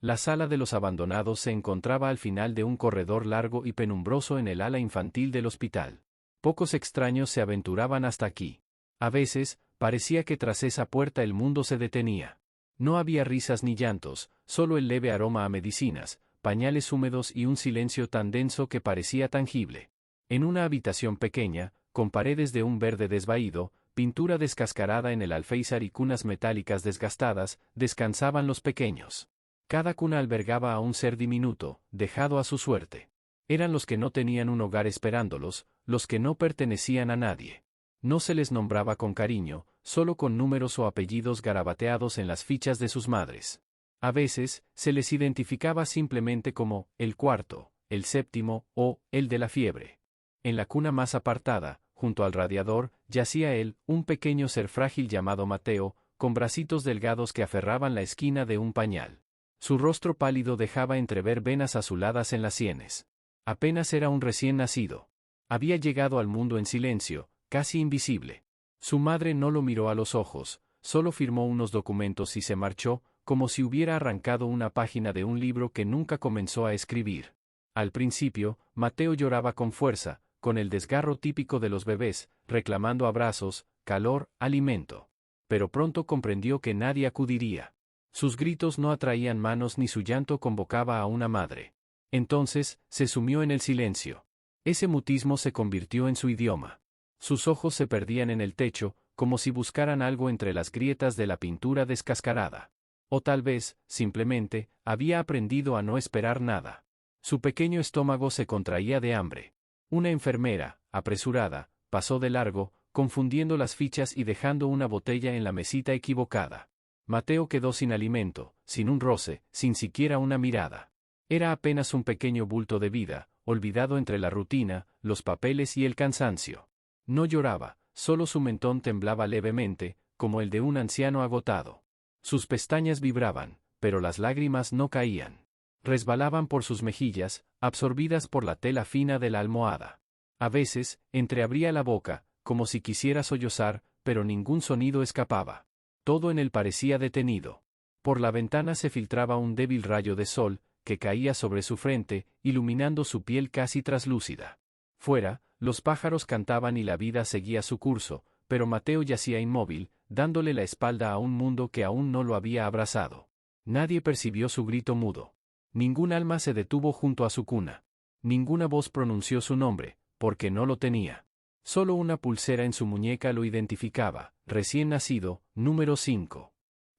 La sala de los abandonados se encontraba al final de un corredor largo y penumbroso en el ala infantil del hospital. Pocos extraños se aventuraban hasta aquí. A veces, parecía que tras esa puerta el mundo se detenía. No había risas ni llantos, solo el leve aroma a medicinas, pañales húmedos y un silencio tan denso que parecía tangible. En una habitación pequeña, con paredes de un verde desvaído, pintura descascarada en el alféizar y cunas metálicas desgastadas, descansaban los pequeños. Cada cuna albergaba a un ser diminuto, dejado a su suerte. Eran los que no tenían un hogar esperándolos, los que no pertenecían a nadie. No se les nombraba con cariño, solo con números o apellidos garabateados en las fichas de sus madres. A veces, se les identificaba simplemente como el cuarto, el séptimo o el de la fiebre. En la cuna más apartada, junto al radiador, yacía él, un pequeño ser frágil llamado Mateo, con bracitos delgados que aferraban la esquina de un pañal. Su rostro pálido dejaba entrever venas azuladas en las sienes. Apenas era un recién nacido. Había llegado al mundo en silencio, casi invisible. Su madre no lo miró a los ojos, solo firmó unos documentos y se marchó, como si hubiera arrancado una página de un libro que nunca comenzó a escribir. Al principio, Mateo lloraba con fuerza, con el desgarro típico de los bebés, reclamando abrazos, calor, alimento. Pero pronto comprendió que nadie acudiría. Sus gritos no atraían manos ni su llanto convocaba a una madre. Entonces, se sumió en el silencio. Ese mutismo se convirtió en su idioma. Sus ojos se perdían en el techo, como si buscaran algo entre las grietas de la pintura descascarada. O tal vez, simplemente, había aprendido a no esperar nada. Su pequeño estómago se contraía de hambre. Una enfermera, apresurada, pasó de largo, confundiendo las fichas y dejando una botella en la mesita equivocada. Mateo quedó sin alimento, sin un roce, sin siquiera una mirada. Era apenas un pequeño bulto de vida, olvidado entre la rutina, los papeles y el cansancio. No lloraba, solo su mentón temblaba levemente, como el de un anciano agotado. Sus pestañas vibraban, pero las lágrimas no caían. Resbalaban por sus mejillas, absorbidas por la tela fina de la almohada. A veces, entreabría la boca, como si quisiera sollozar, pero ningún sonido escapaba. Todo en él parecía detenido. Por la ventana se filtraba un débil rayo de sol, que caía sobre su frente, iluminando su piel casi traslúcida. Fuera, los pájaros cantaban y la vida seguía su curso, pero Mateo yacía inmóvil, dándole la espalda a un mundo que aún no lo había abrazado. Nadie percibió su grito mudo. Ningún alma se detuvo junto a su cuna. Ninguna voz pronunció su nombre, porque no lo tenía. Solo una pulsera en su muñeca lo identificaba, recién nacido, número 5.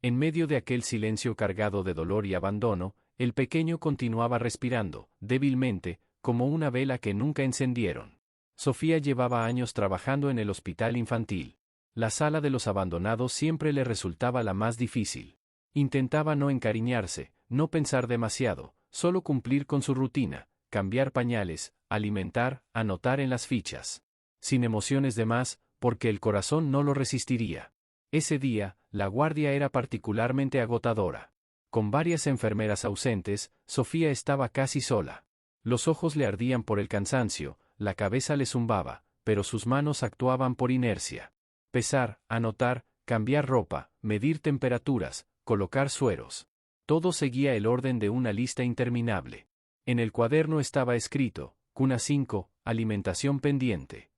En medio de aquel silencio cargado de dolor y abandono, el pequeño continuaba respirando, débilmente, como una vela que nunca encendieron. Sofía llevaba años trabajando en el hospital infantil. La sala de los abandonados siempre le resultaba la más difícil. Intentaba no encariñarse, no pensar demasiado, solo cumplir con su rutina, cambiar pañales, alimentar, anotar en las fichas. Sin emociones de más, porque el corazón no lo resistiría. Ese día, la guardia era particularmente agotadora. Con varias enfermeras ausentes, Sofía estaba casi sola. Los ojos le ardían por el cansancio, la cabeza le zumbaba, pero sus manos actuaban por inercia. Pesar, anotar, cambiar ropa, medir temperaturas, colocar sueros. Todo seguía el orden de una lista interminable. En el cuaderno estaba escrito, cuna 5, alimentación pendiente.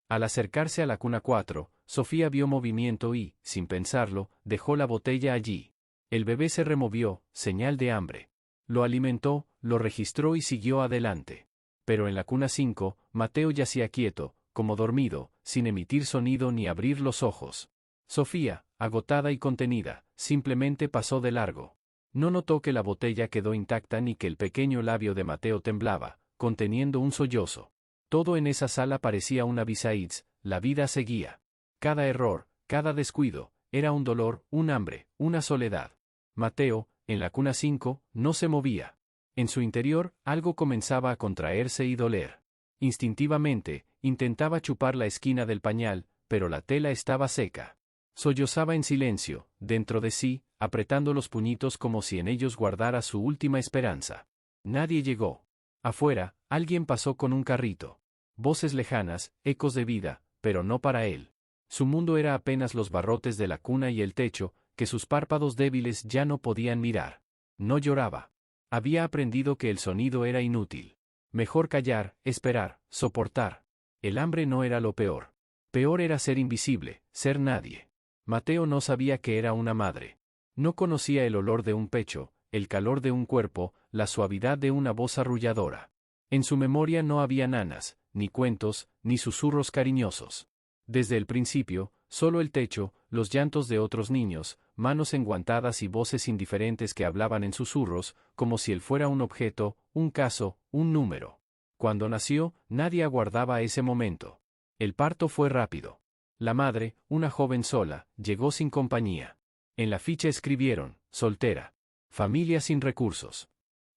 Al acercarse a la cuna 4, Sofía vio movimiento y, sin pensarlo, dejó la botella allí. El bebé se removió, señal de hambre. Lo alimentó, lo registró y siguió adelante. Pero en la cuna 5, Mateo yacía quieto, como dormido, sin emitir sonido ni abrir los ojos. Sofía, agotada y contenida, simplemente pasó de largo. No notó que la botella quedó intacta ni que el pequeño labio de Mateo temblaba, conteniendo un sollozo. Todo en esa sala parecía una Bisaíz, la vida seguía. Cada error, cada descuido, era un dolor, un hambre, una soledad. Mateo, en la cuna 5, no se movía. En su interior, algo comenzaba a contraerse y doler. Instintivamente, intentaba chupar la esquina del pañal, pero la tela estaba seca. Sollozaba en silencio, dentro de sí, apretando los puñitos como si en ellos guardara su última esperanza. Nadie llegó. Afuera, alguien pasó con un carrito. Voces lejanas, ecos de vida, pero no para él. Su mundo era apenas los barrotes de la cuna y el techo, que sus párpados débiles ya no podían mirar. No lloraba. Había aprendido que el sonido era inútil. Mejor callar, esperar, soportar. El hambre no era lo peor. Peor era ser invisible, ser nadie. Mateo no sabía que era una madre. No conocía el olor de un pecho, el calor de un cuerpo, la suavidad de una voz arrulladora. En su memoria no había nanas, ni cuentos, ni susurros cariñosos. Desde el principio, solo el techo, los llantos de otros niños, manos enguantadas y voces indiferentes que hablaban en susurros, como si él fuera un objeto, un caso, un número. Cuando nació, nadie aguardaba ese momento. El parto fue rápido. La madre, una joven sola, llegó sin compañía. En la ficha escribieron, soltera. Familia sin recursos.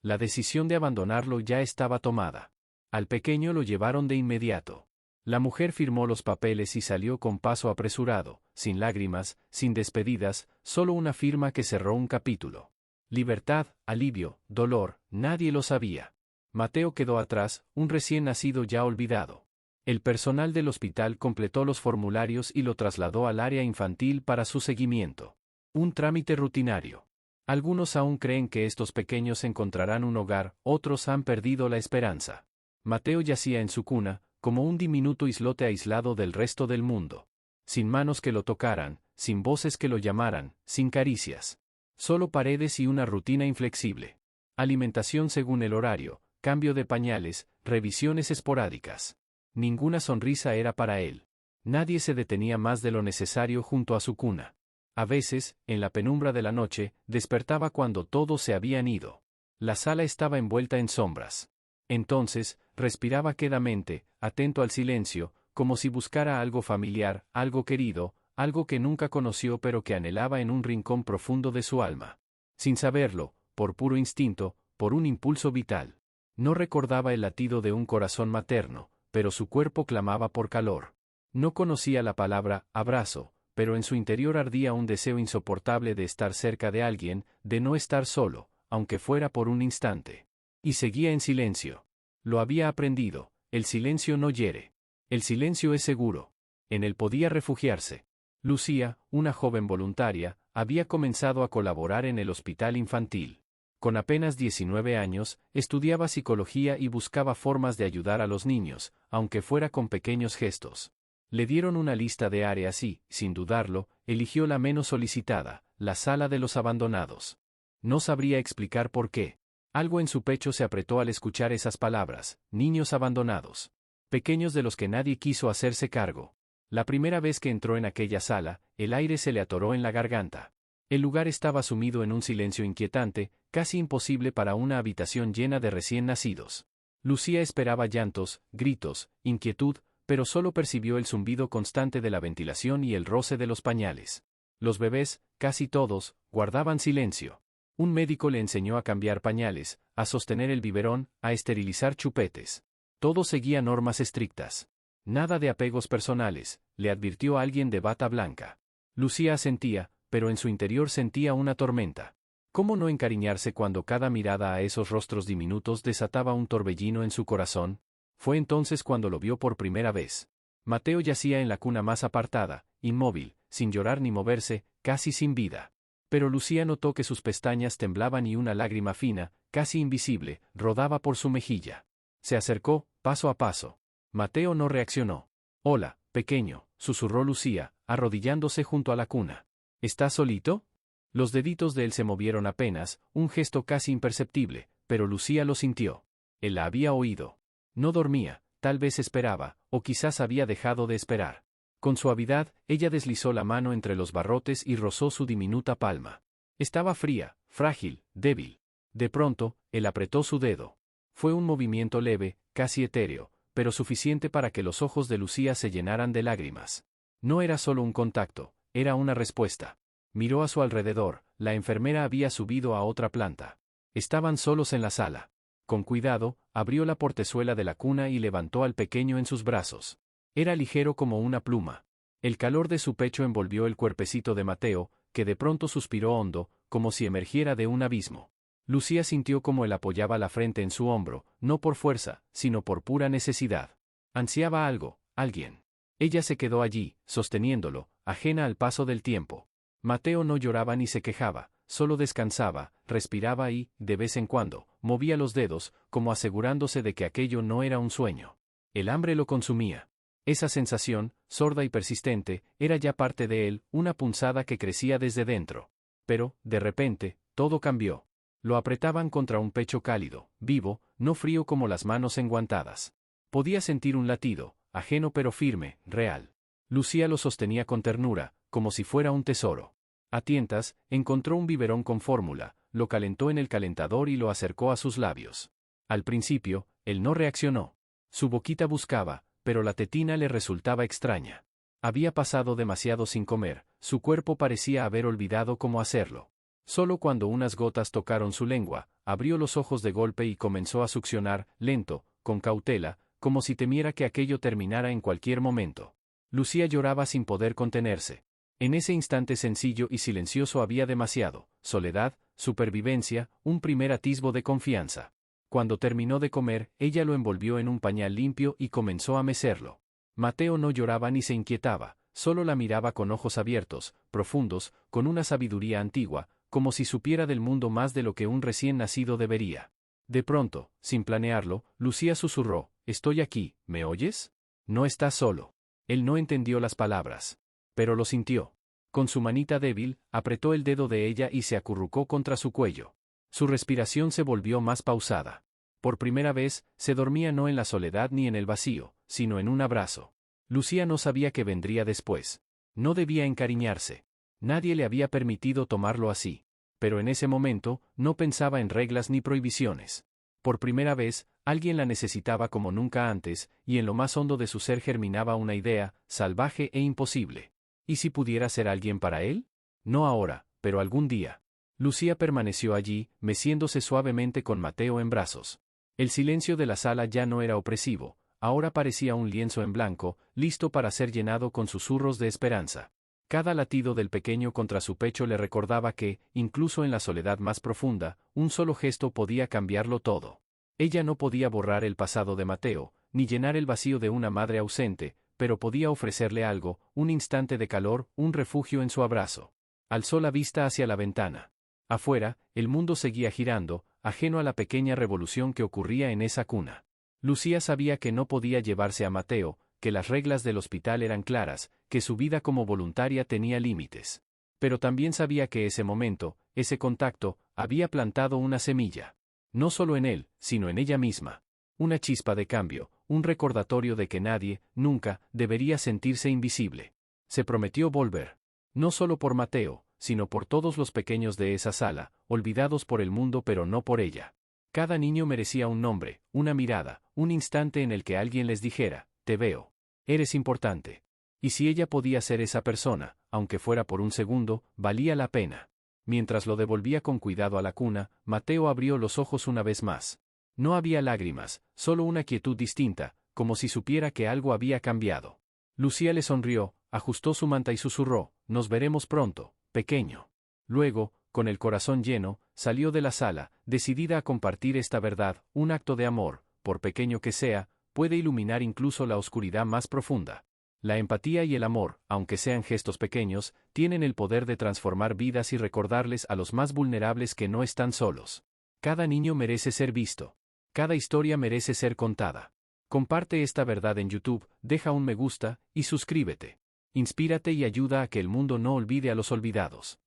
La decisión de abandonarlo ya estaba tomada. Al pequeño lo llevaron de inmediato. La mujer firmó los papeles y salió con paso apresurado, sin lágrimas, sin despedidas, solo una firma que cerró un capítulo. Libertad, alivio, dolor, nadie lo sabía. Mateo quedó atrás, un recién nacido ya olvidado. El personal del hospital completó los formularios y lo trasladó al área infantil para su seguimiento. Un trámite rutinario. Algunos aún creen que estos pequeños encontrarán un hogar, otros han perdido la esperanza. Mateo yacía en su cuna, como un diminuto islote aislado del resto del mundo. Sin manos que lo tocaran, sin voces que lo llamaran, sin caricias. Solo paredes y una rutina inflexible. Alimentación según el horario, cambio de pañales, revisiones esporádicas. Ninguna sonrisa era para él. Nadie se detenía más de lo necesario junto a su cuna. A veces, en la penumbra de la noche, despertaba cuando todos se habían ido. La sala estaba envuelta en sombras. Entonces, respiraba quedamente, atento al silencio, como si buscara algo familiar, algo querido, algo que nunca conoció pero que anhelaba en un rincón profundo de su alma. Sin saberlo, por puro instinto, por un impulso vital. No recordaba el latido de un corazón materno, pero su cuerpo clamaba por calor. No conocía la palabra abrazo, pero en su interior ardía un deseo insoportable de estar cerca de alguien, de no estar solo, aunque fuera por un instante. Y seguía en silencio. Lo había aprendido, el silencio no hiere. El silencio es seguro. En él podía refugiarse. Lucía, una joven voluntaria, había comenzado a colaborar en el hospital infantil. Con apenas 19 años, estudiaba psicología y buscaba formas de ayudar a los niños, aunque fuera con pequeños gestos. Le dieron una lista de áreas y, sin dudarlo, eligió la menos solicitada, la sala de los abandonados. No sabría explicar por qué. Algo en su pecho se apretó al escuchar esas palabras, niños abandonados. Pequeños de los que nadie quiso hacerse cargo. La primera vez que entró en aquella sala, el aire se le atoró en la garganta. El lugar estaba sumido en un silencio inquietante, casi imposible para una habitación llena de recién nacidos. Lucía esperaba llantos, gritos, inquietud, pero solo percibió el zumbido constante de la ventilación y el roce de los pañales. Los bebés, casi todos, guardaban silencio. Un médico le enseñó a cambiar pañales, a sostener el biberón, a esterilizar chupetes. Todo seguía normas estrictas. Nada de apegos personales, le advirtió alguien de bata blanca. Lucía asentía, pero en su interior sentía una tormenta. ¿Cómo no encariñarse cuando cada mirada a esos rostros diminutos desataba un torbellino en su corazón? Fue entonces cuando lo vio por primera vez. Mateo yacía en la cuna más apartada, inmóvil, sin llorar ni moverse, casi sin vida. Pero Lucía notó que sus pestañas temblaban y una lágrima fina, casi invisible, rodaba por su mejilla. Se acercó, paso a paso. Mateo no reaccionó. «Hola, pequeño», susurró Lucía, arrodillándose junto a la cuna. «¿Estás solito?» Los deditos de él se movieron apenas, un gesto casi imperceptible, pero Lucía lo sintió. Él la había oído. No dormía, tal vez esperaba, o quizás había dejado de esperar. Con suavidad, ella deslizó la mano entre los barrotes y rozó su diminuta palma. Estaba fría, frágil, débil. De pronto, él apretó su dedo. Fue un movimiento leve, casi etéreo, pero suficiente para que los ojos de Lucía se llenaran de lágrimas. No era solo un contacto, era una respuesta. Miró a su alrededor, la enfermera había subido a otra planta. Estaban solos en la sala. Con cuidado, abrió la portezuela de la cuna y levantó al pequeño en sus brazos. Era ligero como una pluma. El calor de su pecho envolvió el cuerpecito de Mateo, que de pronto suspiró hondo, como si emergiera de un abismo. Lucía sintió como él apoyaba la frente en su hombro, no por fuerza, sino por pura necesidad. Ansiaba algo, alguien. Ella se quedó allí, sosteniéndolo, ajena al paso del tiempo. Mateo no lloraba ni se quejaba, solo descansaba, respiraba y, de vez en cuando, movía los dedos, como asegurándose de que aquello no era un sueño. El hambre lo consumía. Esa sensación, sorda y persistente, era ya parte de él, una punzada que crecía desde dentro. Pero, de repente, todo cambió. Lo apretaban contra un pecho cálido, vivo, no frío como las manos enguantadas. Podía sentir un latido, ajeno pero firme, real. Lucía lo sostenía con ternura, como si fuera un tesoro. A tientas, encontró un biberón con fórmula, lo calentó en el calentador y lo acercó a sus labios. Al principio, él no reaccionó. Su boquita buscaba, pero la tetina le resultaba extraña. Había pasado demasiado sin comer, su cuerpo parecía haber olvidado cómo hacerlo. Solo cuando unas gotas tocaron su lengua, abrió los ojos de golpe y comenzó a succionar, lento, con cautela, como si temiera que aquello terminara en cualquier momento. Lucía lloraba sin poder contenerse. En ese instante sencillo y silencioso había demasiado: soledad, supervivencia, un primer atisbo de confianza. Cuando terminó de comer, ella lo envolvió en un pañal limpio y comenzó a mecerlo. Mateo no lloraba ni se inquietaba, solo la miraba con ojos abiertos, profundos, con una sabiduría antigua, como si supiera del mundo más de lo que un recién nacido debería. De pronto, sin planearlo, Lucía susurró: «Estoy aquí, ¿me oyes? No estás solo». Él no entendió las palabras, pero lo sintió. Con su manita débil, apretó el dedo de ella y se acurrucó contra su cuello. Su respiración se volvió más pausada. Por primera vez, se dormía no en la soledad ni en el vacío, sino en un abrazo. Lucía no sabía qué vendría después. No debía encariñarse. Nadie le había permitido tomarlo así. Pero en ese momento, no pensaba en reglas ni prohibiciones. Por primera vez, alguien la necesitaba como nunca antes, y en lo más hondo de su ser germinaba una idea, salvaje e imposible. ¿Y si pudiera ser alguien para él? No ahora, pero algún día. Lucía permaneció allí, meciéndose suavemente con Mateo en brazos. El silencio de la sala ya no era opresivo, ahora parecía un lienzo en blanco, listo para ser llenado con susurros de esperanza. Cada latido del pequeño contra su pecho le recordaba que, incluso en la soledad más profunda, un solo gesto podía cambiarlo todo. Ella no podía borrar el pasado de Mateo, ni llenar el vacío de una madre ausente, pero podía ofrecerle algo, un instante de calor, un refugio en su abrazo. Alzó la vista hacia la ventana. Afuera, el mundo seguía girando, ajeno a la pequeña revolución que ocurría en esa cuna. Lucía sabía que no podía llevarse a Mateo, que las reglas del hospital eran claras, que su vida como voluntaria tenía límites. Pero también sabía que ese momento, ese contacto, había plantado una semilla. No solo en él, sino en ella misma. Una chispa de cambio, un recordatorio de que nadie, nunca, debería sentirse invisible. Se prometió volver. No solo por Mateo, sino por todos los pequeños de esa sala, olvidados por el mundo pero no por ella. Cada niño merecía un nombre, una mirada, un instante en el que alguien les dijera: «Te veo. Eres importante». Y si ella podía ser esa persona, aunque fuera por un segundo, valía la pena. Mientras lo devolvía con cuidado a la cuna, Mateo abrió los ojos una vez más. No había lágrimas, solo una quietud distinta, como si supiera que algo había cambiado. Lucía le sonrió, ajustó su manta y susurró: «Nos veremos pronto, pequeño». Luego, con el corazón lleno, salió de la sala, decidida a compartir esta verdad: un acto de amor, por pequeño que sea, puede iluminar incluso la oscuridad más profunda. La empatía y el amor, aunque sean gestos pequeños, tienen el poder de transformar vidas y recordarles a los más vulnerables que no están solos. Cada niño merece ser visto. Cada historia merece ser contada. Comparte esta verdad en YouTube, deja un me gusta, y suscríbete. Inspírate y ayuda a que el mundo no olvide a los olvidados.